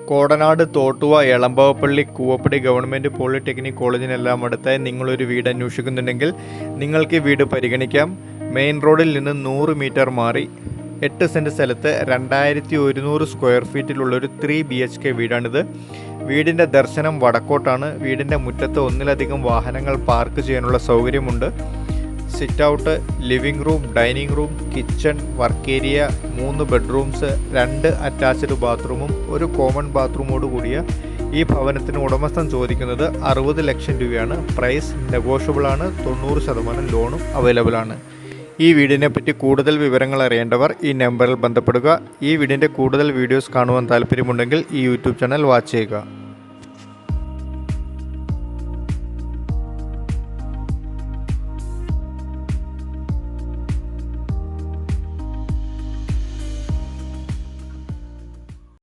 Kodanad Thottuva എളമ്പാവപ്പള്ളി Koovappady government polytechnic കോളേജിനെല്ലാം അടുത്തായി നിങ്ങളൊരു വീട് അന്വേഷിക്കുന്നുണ്ടെങ്കിൽ നിങ്ങൾക്ക് ഈ വീട് പരിഗണിക്കാം. മെയിൻ റോഡിൽ നിന്ന് 100 മീറ്റർ മാറി 8 സെൻറ്റ് സ്ഥലത്ത് 2100 സ്ക്വയർ ഫീറ്റിലുള്ളൊരു 3 BHK വീടാണിത്. വീടിൻ്റെ ദർശനം വടക്കോട്ടാണ്. വീടിൻ്റെ മുറ്റത്ത് ഒന്നിലധികം വാഹനങ്ങൾ പാർക്ക് ചെയ്യാനുള്ള സൗകര്യമുണ്ട്. Sit out, living room, dining room, kitchen, work area, 3 bedrooms, 2 attached ബാത്റൂമും ഒരു കോമൺ ബാത്റൂമോട് കൂടിയ ഈ ഭവനത്തിന് ഉടമസ്ഥൻ ചോദിക്കുന്നത് 60 ലക്ഷം രൂപയാണ്. പ്രൈസ് നെഗോഷ്യബിൾ ആണ്. 90% ലോണും അവൈലബിൾ ആണ്. ഈ വീടിനെ പറ്റി കൂടുതൽ വിവരങ്ങൾ അറിയേണ്ടവർ ഈ നമ്പറിൽ ബന്ധപ്പെടുക. ഈ വീടിൻ്റെ കൂടുതൽ വീഡിയോസ് കാണുവാൻ താല്പര്യമുണ്ടെങ്കിൽ ഈ യൂട്യൂബ് ചാനൽ വാച്ച് ചെയ്യുക.